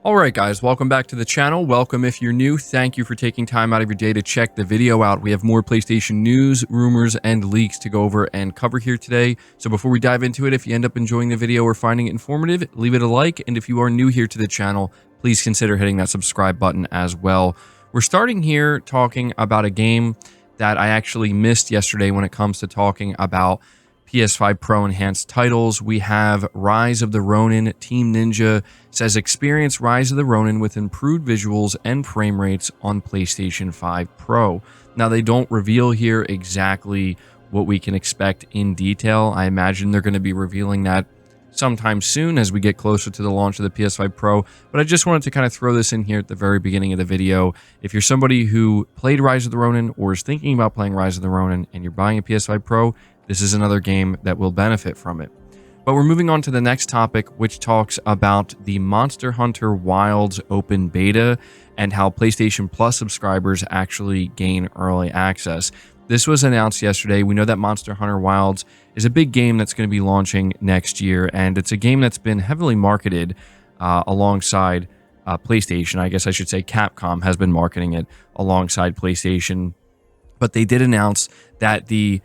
Alright guys, welcome back to the channel. Welcome if you're new. Thank you for taking time out of your day to check the video out. We have more PlayStation news, rumors, and leaks to go over and cover here today. So before we dive into it, if you end up enjoying the video or finding it informative, leave it a like. And if you are new here to the channel, please consider hitting that subscribe button as well. We're starting here talking about a game that I actually missed yesterday when it comes to talking about PS5 Pro enhanced titles. We have Rise of the Ronin. Team Ninja says experience Rise of the Ronin with improved visuals and frame rates on PlayStation 5 Pro. Now, they don't reveal here exactly what we can expect in detail. I imagine they're going to be revealing that sometime soon as we get closer to the launch of the PS5 Pro, but I just wanted to kind of throw this in here at the very beginning of the video. If you're somebody who played Rise of the Ronin or is thinking about playing Rise of the Ronin and you're buying a PS5 Pro, this is another game that will benefit from it. But we're moving on to the next topic, which talks about the Monster Hunter Wilds open beta and how PlayStation Plus subscribers actually gain early access. This was announced yesterday. We know that Monster Hunter Wilds is a big game that's going to be launching next year, and it's a game that's been heavily marketed alongside PlayStation. I guess I should say Capcom has been marketing it alongside PlayStation. But they did announce that the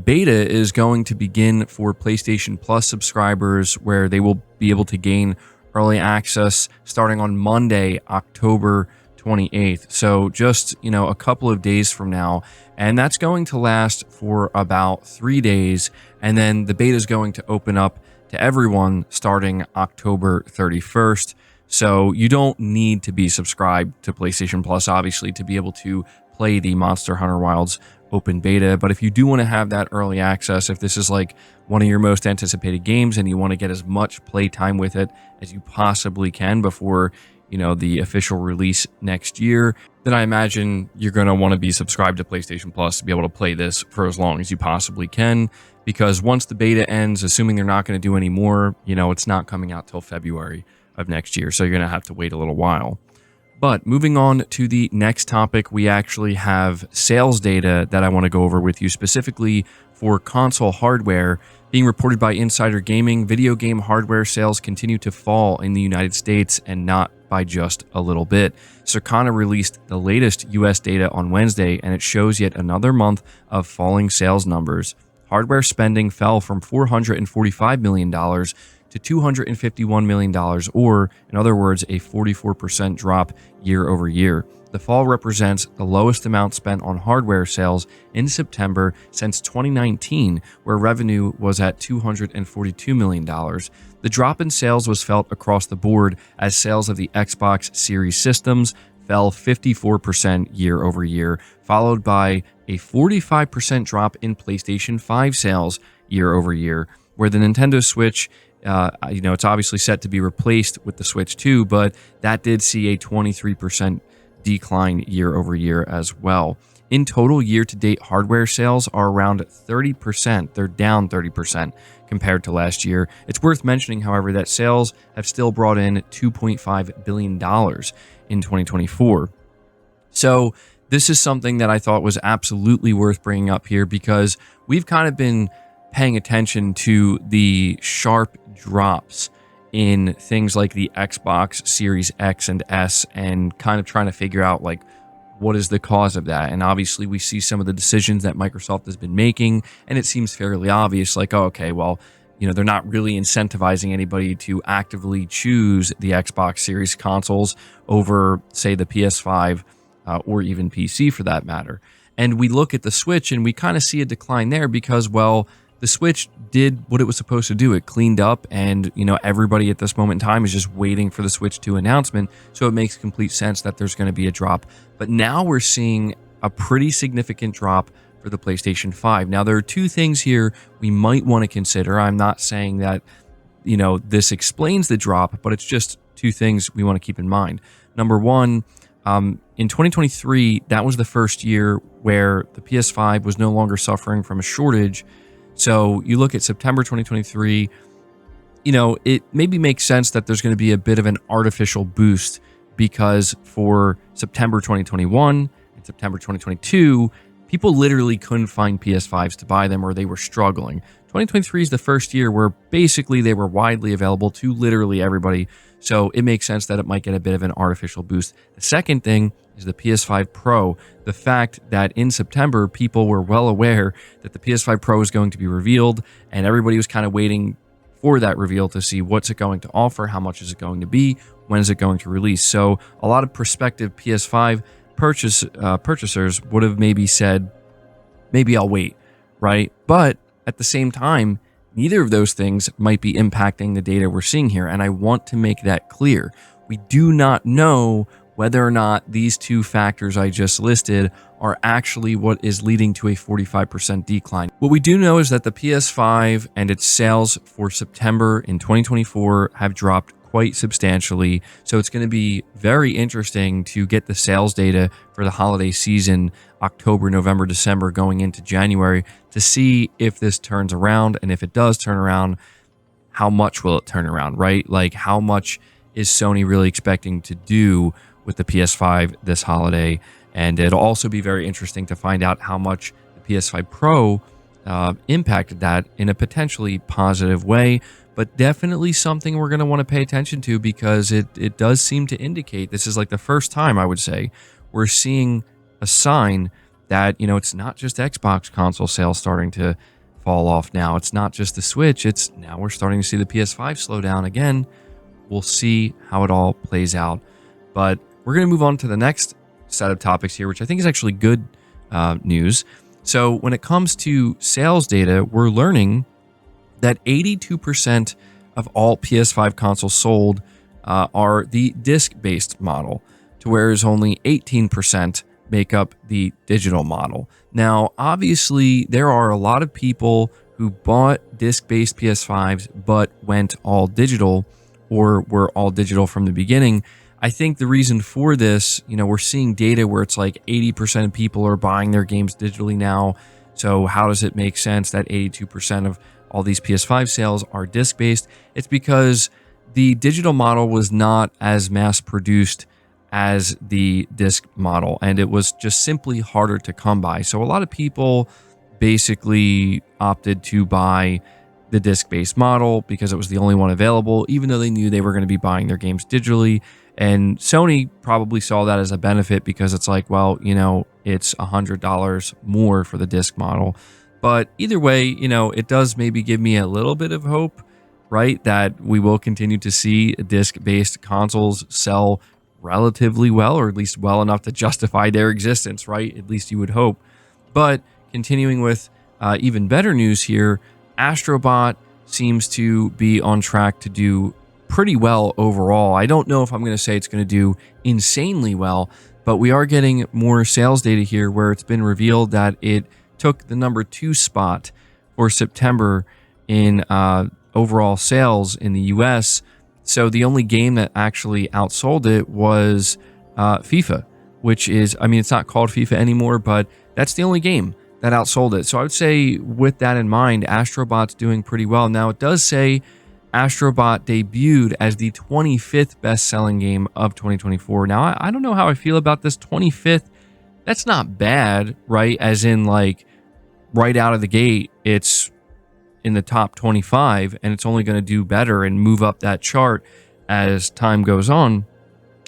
beta is going to begin for PlayStation Plus subscribers, where they will be able to gain early access starting on Monday, October 28th. So just, a couple of days from now. And that's going to last for about 3 days. And then the beta is going to open up to everyone starting October 31st. So you don't need to be subscribed to PlayStation Plus, obviously, to be able to play the Monster Hunter Wilds open beta. But if you do want to have that early access, if this is like one of your most anticipated games and you want to get as much play time with it as you possibly can before the official release next year, then I imagine you're going to want to be subscribed to PlayStation Plus to be able to play this for as long as you possibly can, because once the beta ends, assuming they're not going to do any more, it's not coming out till February of next year, so you're going to have to wait a little while. But moving on to the next topic, we actually have sales data that I want to go over with you, specifically for console hardware. Being reported by Insider Gaming, video game hardware sales continue to fall in the United States, and not by just a little bit. Circana released the latest US data on Wednesday, and it shows yet another month of falling sales numbers. Hardware spending fell from $445 million to $251 million, or, in other words, a 44% drop year over year. The fall represents the lowest amount spent on hardware sales in September since 2019, where revenue was at $242 million. The drop in sales was felt across the board, as sales of the Xbox Series systems fell 54% year over year, followed by a 45% drop in PlayStation 5 sales year over year, where the Nintendo Switch, it's obviously set to be replaced with the Switch 2, but that did see a 23% decline year over year as well. In total, year-to-date hardware sales are around 30%. They're down 30% compared to last year. It's worth mentioning, however, that sales have still brought in $2.5 billion in 2024. So this is something that I thought was absolutely worth bringing up here, because we've kind of been paying attention to the sharp drops in things like the Xbox Series X and S, and kind of trying to figure out what is the cause of that. And obviously we see some of the decisions that Microsoft has been making, and it seems fairly obvious, they're not really incentivizing anybody to actively choose the Xbox Series consoles over, say, the PS5 or even PC for that matter. And we look at the Switch and we kind of see a decline there because, the Switch did what it was supposed to do. It cleaned up, and everybody at this moment in time is just waiting for the Switch 2 announcement, so it makes complete sense that there's going to be a drop. But now we're seeing a pretty significant drop for the PlayStation 5. Now, there are two things here we might want to consider. I'm not saying that this explains the drop, but it's just two things we want to keep in mind. Number one, in 2023, that was the first year where the PS5 was no longer suffering from a shortage. So you look at September 2023, it maybe makes sense that there's going to be a bit of an artificial boost, because for September 2021 and September 2022, people literally couldn't find PS5s to buy them, or they were struggling. 2023 is the first year where basically they were widely available to literally everybody, so it makes sense that it might get a bit of an artificial boost. The second thing is the PS5 Pro. The fact that in September, people were well aware that the PS5 Pro is going to be revealed, and everybody was kind of waiting for that reveal to see what's it going to offer, how much is it going to be, when is it going to release. So a lot of prospective PS5 purchasers would have maybe said, maybe I'll wait, right? But at the same time, neither of those things might be impacting the data we're seeing here, and I want to make that clear. We do not know whether or not these two factors I just listed are actually what is leading to a 45% decline. What we do know is that the PS5 and its sales for September in 2024 have dropped quite substantially. So it's going to be very interesting to get the sales data for the holiday season, October, November, December, going into January, to see if this turns around. And if it does turn around, how much will it turn around, right? Like, how much is Sony really expecting to do with the PS5 this holiday? And it'll also be very interesting to find out how much the PS5 Pro impacted that in a potentially positive way, but definitely something we're going to want to pay attention to, because it does seem to indicate, this is like the first time I would say we're seeing a sign that, you know, it's not just Xbox console sales starting to fall off now. It's not just the Switch. It's now we're starting to see the PS5 slow down again. We'll see how it all plays out. But we're going to move on to the next set of topics here, which I think is actually good news. So when it comes to sales data, we're learning that 82% of all PS5 consoles sold are the disc-based model, to whereas only 18% make up the digital model. Now, obviously, there are a lot of people who bought disc-based PS5s but went all digital, or were all digital from the beginning. I think the reason for this, you know, we're seeing data where it's like 80% of people are buying their games digitally now. So how does it make sense that 82% of all these PS5 sales are disc-based? It's because the digital model was not as mass-produced as the disc model, and it was just simply harder to come by. So a lot of people basically opted to buy the disc-based model because it was the only one available, even though they knew they were going to be buying their games digitally. And Sony probably saw that as a benefit, because it's like, well, you know, it's $100 more for the disc model. But either way, you know, it does maybe give me a little bit of hope, right, that we will continue to see disc-based consoles sell relatively well, or at least well enough to justify their existence, right? At least you would hope. But continuing with even better news here, Astro Bot seems to be on track to do pretty well overall. I don't know if I'm going to say it's going to do insanely well, but we are getting more sales data here where it's been revealed that it took the number 2 spot for September in overall sales in the US. So the only game that actually outsold it was FIFA, which is, I mean, it's not called FIFA anymore, but that's the only game that outsold it. So I would say with that in mind, Astro Bot's doing pretty well. Now, it does say Astro Bot debuted as the 25th best-selling game of 2024. Now, I don't know how I feel about this 25th. That's not bad, right? As in, like, right out of the gate, it's in the top 25, and it's only going to do better and move up that chart as time goes on.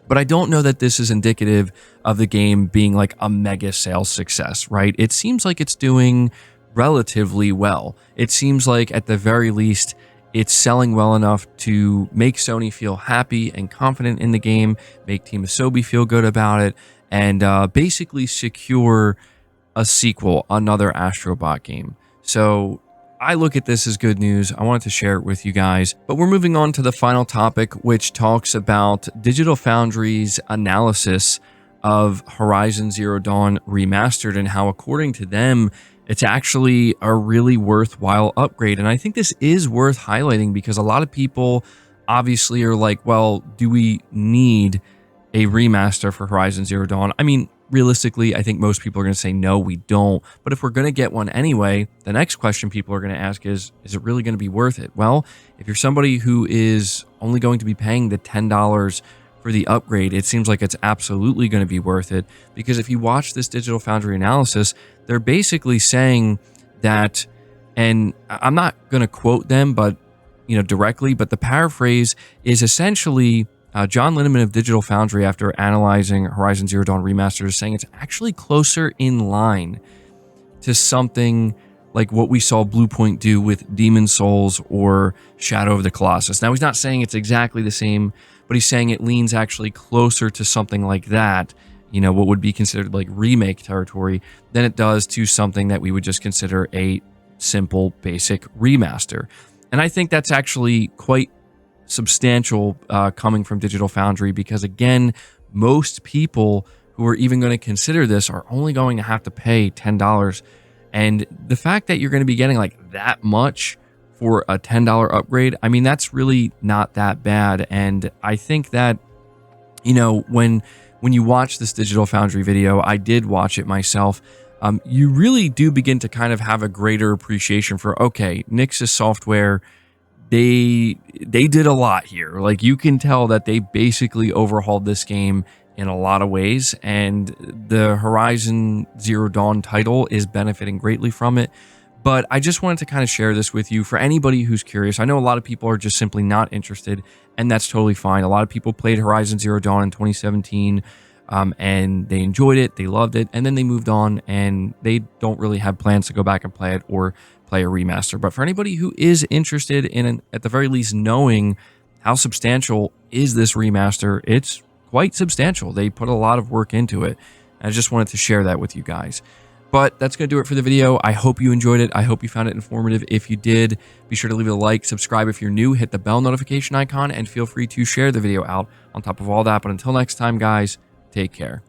But I don't know that this is indicative of the game being like a mega sales success, right? It seems like it's doing relatively well. It seems like at the very least, it's selling well enough to make Sony feel happy and confident in the game, make Team Asobi feel good about it, and basically secure a sequel, another Astro Bot game. So I look at this as good news. I wanted to share it with you guys. But we're moving on to the final topic, which talks about Digital Foundry's analysis of Horizon Zero Dawn Remastered and how, according to them, it's actually a really worthwhile upgrade. And I think this is worth highlighting because a lot of people obviously are like, well, do we need a remaster for Horizon Zero Dawn? I mean, realistically, I think most people are going to say, no, we don't. But if we're going to get one anyway, the next question people are going to ask is it really going to be worth it? Well, if you're somebody who is only going to be paying the $10 for the upgrade, it seems like it's absolutely going to be worth it, because if you watch this Digital Foundry analysis, they're basically saying that, and I'm not going to quote them, but directly, but the paraphrase is essentially John Linneman of Digital Foundry, after analyzing Horizon Zero Dawn Remastered, is saying it's actually closer in line to something like what we saw Bluepoint do with Demon Souls or Shadow of the Colossus. Now, he's not saying it's exactly the same, but he's saying it leans actually closer to something like that, what would be considered like remake territory, than it does to something that we would just consider a simple, basic remaster. And I think that's actually quite substantial coming from Digital Foundry, because again, most people who are even going to consider this are only going to have to pay $10. And the fact that you're going to be getting like that much for a $10 upgrade, I mean, that's really not that bad. And I think that, when you watch this Digital Foundry video, I did watch it myself, you really do begin to kind of have a greater appreciation for, okay, Nixxes Software, they did a lot here. Like, you can tell that they basically overhauled this game in a lot of ways, and the Horizon Zero Dawn title is benefiting greatly from it. But I just wanted to kind of share this with you for anybody who's curious. I know a lot of people are just simply not interested, and that's totally fine. A lot of people played Horizon Zero Dawn in 2017, and they enjoyed it, they loved it, and then they moved on, and they don't really have plans to go back and play it or play a remaster. But for anybody who is interested in, at the very least, knowing how substantial is this remaster, it's quite substantial. They put a lot of work into it. And I just wanted to share that with you guys. But that's going to do it for the video. I hope you enjoyed it. I hope you found it informative. If you did, be sure to leave it a like, subscribe if you're new, hit the bell notification icon, and feel free to share the video out on top of all that. But until next time, guys, take care.